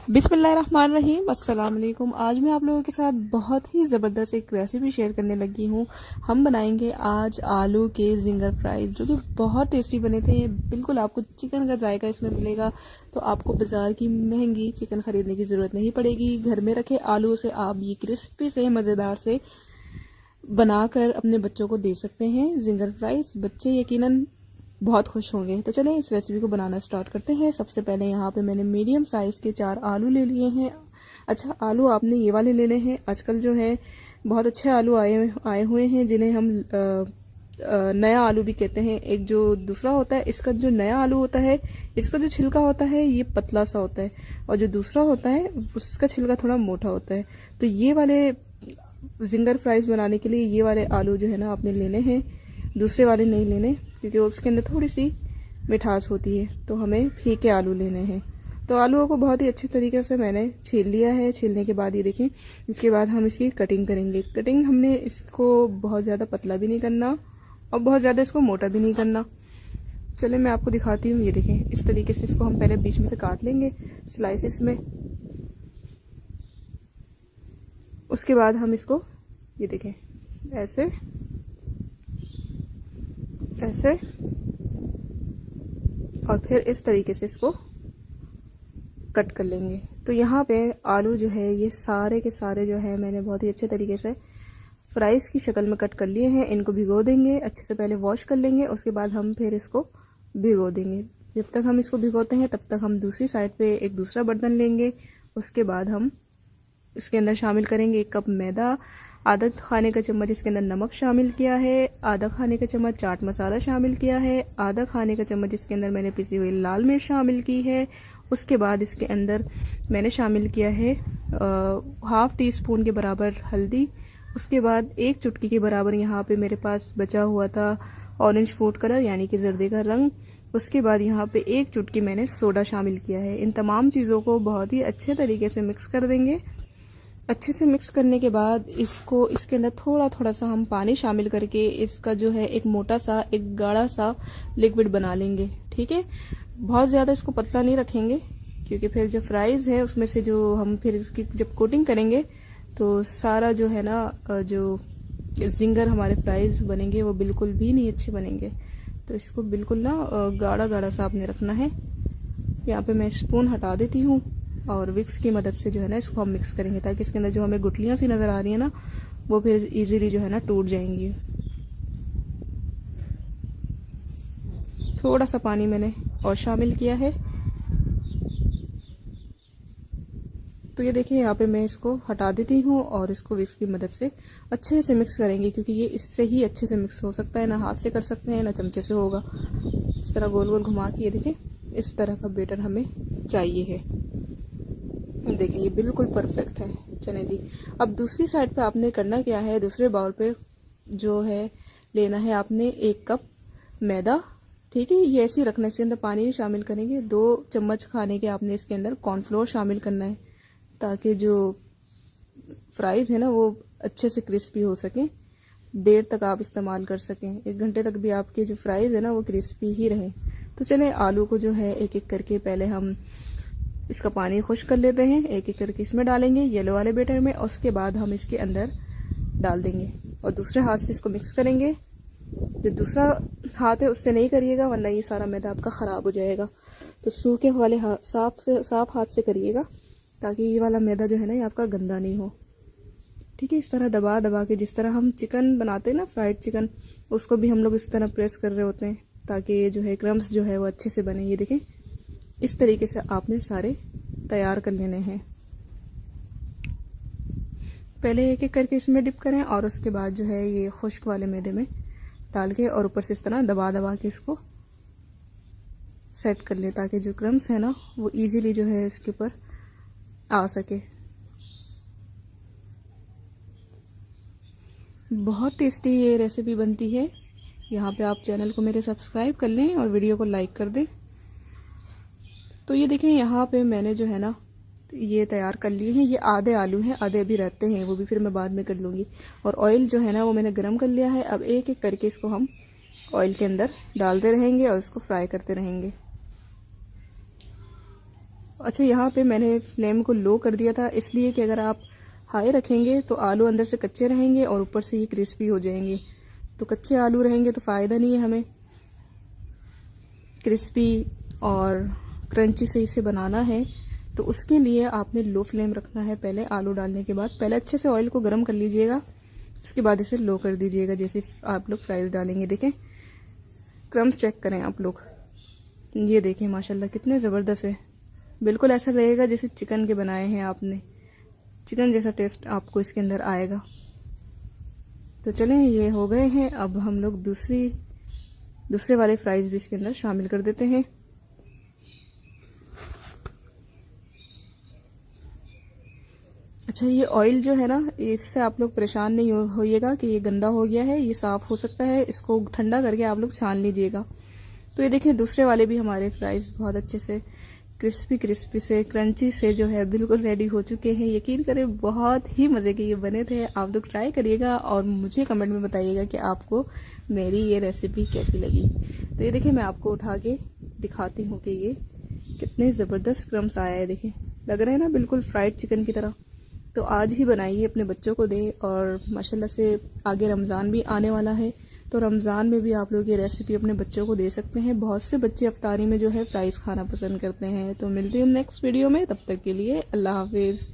बिस्मिल्लाहिर्रहमानिर्रहीम, अस्सलाम वालेकुम। आज मैं आप लोगों के साथ बहुत ही ज़बरदस्त एक रेसिपी शेयर करने लगी हूँ। हम बनाएंगे आज आलू के जिंगर फ्राइज, जो कि बहुत टेस्टी बने थे। बिल्कुल आपको चिकन का जायका इसमें मिलेगा, तो आपको बाज़ार की महंगी चिकन खरीदने की ज़रूरत नहीं पड़ेगी। घर में रखे आलू से आप ये क्रिस्पी से मज़ेदार से बनाकर अपने बच्चों को दे सकते हैं जिंगर फ्राइज। बच्चे यकीनन बहुत खुश होंगे। तो चलें इस रेसिपी को बनाना स्टार्ट करते हैं। सबसे पहले यहाँ पे मैंने मीडियम साइज़ के 4 आलू ले लिए हैं। अच्छा, आलू आपने ये वाले लेने हैं। आजकल जो है बहुत अच्छे आलू आए हुए हैं, जिन्हें हम नया आलू भी कहते हैं। एक जो दूसरा होता है, इसका जो नया आलू होता है, इसका जो छिलका होता है ये पतला सा होता है, और जो दूसरा होता है उसका छिलका थोड़ा मोटा होता है। तो ये वाले जिंगर फ्राइज बनाने के लिए ये वाले आलू जो है ना आपने लेने हैं, दूसरे वाले नहीं लेने, क्योंकि उसके अंदर थोड़ी सी मिठास होती है। तो हमें फीके आलू लेने हैं। तो आलूओं को बहुत ही अच्छे तरीके से मैंने छील लिया है। छीलने के बाद ये देखें, इसके बाद हम इसकी कटिंग करेंगे। कटिंग हमने इसको बहुत ज़्यादा पतला भी नहीं करना और बहुत ज़्यादा इसको मोटा भी नहीं करना। चले मैं आपको दिखाती हूँ। ये देखें, इस तरीके से इसको हम पहले बीच में से काट लेंगे स्लाइसिस में। उसके बाद हम इसको ये देखें ऐसे ऐसे, और फिर इस तरीके से इसको कट कर लेंगे। तो यहाँ पे आलू जो है ये सारे के सारे जो है मैंने बहुत ही अच्छे तरीके से फ्राइज की शक्ल में कट कर लिए हैं। इनको भिगो देंगे, अच्छे से पहले वॉश कर लेंगे, उसके बाद हम फिर इसको भिगो देंगे। जब तक हम इसको भिगोते हैं तब तक हम दूसरी साइड पे एक दूसरा बर्तन लेंगे। उसके बाद हम इसके अंदर शामिल करेंगे 1 कप मैदा, आधा खाने का चम्मच इसके अंदर नमक शामिल किया है, आधा खाने का चम्मच चाट मसाला शामिल किया है, आधा खाने का चम्मच इसके अंदर मैंने पिसी हुई लाल मिर्च शामिल की है। उसके बाद इसके अंदर मैंने शामिल किया है हाफ टी स्पून के बराबर हल्दी। उसके बाद 1 चुटकी के बराबर यहाँ पे मेरे पास बचा हुआ था ऑरेंज फूड कलर, यानी कि जर्दे का रंग। उसके बाद यहाँ पे 1 चुटकी मैंने सोडा शामिल किया है। इन तमाम चीज़ों को बहुत ही अच्छे तरीके से मिक्स कर देंगे। अच्छे से मिक्स करने के बाद इसको इसके अंदर थोड़ा थोड़ा सा हम पानी शामिल करके इसका जो है एक मोटा सा एक गाढ़ा सा लिक्विड बना लेंगे। ठीक है, बहुत ज़्यादा इसको पतला नहीं रखेंगे, क्योंकि फिर जो फ्राइज़ है उसमें से जो हम फिर इसकी जब कोटिंग करेंगे तो सारा जो है ना जो जिंगर हमारे फ्राइज़ बनेंगे वो बिल्कुल भी नहीं अच्छे बनेंगे। तो इसको बिल्कुल ना गाढ़ा गाढ़ा सा आपने रखना है। यहाँ पे मैं स्पून हटा देती हूँ और विक्स की मदद से जो है ना इसको हम मिक्स करेंगे, ताकि इसके अंदर जो हमें गुठलियाँ सी नज़र आ रही है ना वो फिर इजीली जो है ना टूट जाएंगी। थोड़ा सा पानी मैंने और शामिल किया है। तो ये देखिए, यहाँ पे मैं इसको हटा देती हूँ और इसको विक्स की मदद से अच्छे से मिक्स करेंगे, क्योंकि ये इससे ही अच्छे से मिक्स हो सकता है। ना हाथ से कर सकते हैं ना चमचे से होगा। इस तरह गोल गोल घुमा के ये देखिए, इस तरह का बेटर हमें चाहिए है। देखिए ये बिल्कुल परफेक्ट है। चने जी, अब दूसरी साइड पे आपने करना क्या है, दूसरे बाउल पे जो है लेना है आपने 1 कप मैदा। ठीक है, ये ऐसे ही रखना है, इसके अंदर पानी शामिल करेंगे। 2 चम्मच खाने के आपने इसके अंदर कॉर्नफ्लोर शामिल करना है, ताकि जो फ्राइज़ है ना वो अच्छे से क्रिस्पी हो सकें, देर तक आप इस्तेमाल कर सकें। 1 घंटे तक भी आपके जो फ्राइज़ है ना वो क्रिस्पी ही रहें। तो चलें आलू को जो है एक एक करके पहले हम इसका पानी खुश्क कर लेते हैं। एक एक करके इसमें डालेंगे येलो वाले बेटर में, और उसके बाद हम इसके अंदर डाल देंगे और दूसरे हाथ से इसको मिक्स करेंगे। जो दूसरा हाथ है उससे नहीं करिएगा, वरना ये सारा मैदा आपका ख़राब हो जाएगा। तो सूखे वाले साफ हाथ से करिएगा, ताकि ये वाला मैदा जो है ना ये आपका गंदा नहीं हो। ठीक है, इस तरह दबा दबा के, जिस तरह हम चिकन बनाते हैं ना फ्राइड चिकन, उसको भी हम लोग इस तरह प्रेस कर रहे होते हैं, ताकि ये जो है क्रम्स जो है वो अच्छे से बने। ये देखें, इस तरीके से आपने सारे तैयार कर लेने हैं। पहले एक एक करके इसमें डिप करें और उसके बाद जो है ये खुश्क वाले मैदे में डाल के और ऊपर से इस तरह दबा दबा के इसको सेट कर लें, ताकि जो क्रम्स है ना वो इजीली जो है इसके ऊपर आ सके। बहुत टेस्टी ये रेसिपी बनती है। यहाँ पे आप चैनल को मेरे सब्सक्राइब कर लें और वीडियो को लाइक कर दें। तो ये देखें, यहाँ पे मैंने जो है ना ये तैयार कर लिए हैं। ये आधे आलू हैं, आधे अभी रहते हैं, वो भी फिर मैं बाद में कर लूँगी। और ऑयल जो है ना वो मैंने गर्म कर लिया है। अब एक एक करके इसको हम ऑयल के अंदर डालते रहेंगे और इसको फ्राई करते रहेंगे। अच्छा, यहाँ पे मैंने फ्लेम को लो कर दिया था, इसलिए कि अगर आप हाई रखेंगे तो आलू अंदर से कच्चे रहेंगे और ऊपर से ये क्रिस्पी हो जाएंगे। तो कच्चे आलू रहेंगे तो फ़ायदा नहीं है, हमें क्रिस्पी और क्रंची से इसे बनाना है। तो उसके लिए आपने लो फ्लेम रखना है पहले आलू डालने के बाद। पहले अच्छे से ऑयल को गर्म कर लीजिएगा, उसके बाद इसे लो कर दीजिएगा जैसे आप लोग फ्राइज डालेंगे। देखें क्रम्स चेक करें आप लोग, ये देखें माशाल्लाह कितने ज़बरदस्त है। बिल्कुल ऐसा लगेगा जैसे चिकन के बनाए हैं आपने, चिकन जैसा टेस्ट आपको इसके अंदर आएगा। तो चलें ये हो गए हैं, अब हम लोग दूसरे वाले फ्राइज भी इसके अंदर शामिल कर देते हैं। अच्छा, ये ऑयल जो है ना, इससे आप लोग परेशान नहीं होइएगा कि ये गंदा हो गया है, ये साफ़ हो सकता है, इसको ठंडा करके आप लोग छान लीजिएगा। तो ये देखिए दूसरे वाले भी हमारे फ्राइज़ बहुत अच्छे से क्रिस्पी से क्रंची से जो है बिल्कुल रेडी हो चुके हैं। यकीन करें बहुत ही मज़े के ये बने थे। आप लोग ट्राई करिएगा और मुझे कमेंट में बताइएगा कि आपको मेरी ये रेसिपी कैसी लगी। तो ये देखिए मैं आपको उठा के दिखाती हूँ कि ये कितने ज़बरदस्त क्रम्स आया है। देखिए लग रहे हैं ना बिल्कुल फ्राइड चिकन की तरह। तो आज ही बनाइए, अपने बच्चों को दें। और माशाल्लाह से आगे रमज़ान भी आने वाला है, तो रमज़ान में भी आप लोग ये रेसिपी अपने बच्चों को दे सकते हैं। बहुत से बच्चे इफ्तारी में जो है फ्राइज़ खाना पसंद करते हैं। तो मिलते हैं नेक्स्ट वीडियो में, तब तक के लिए अल्लाह हाफिज़।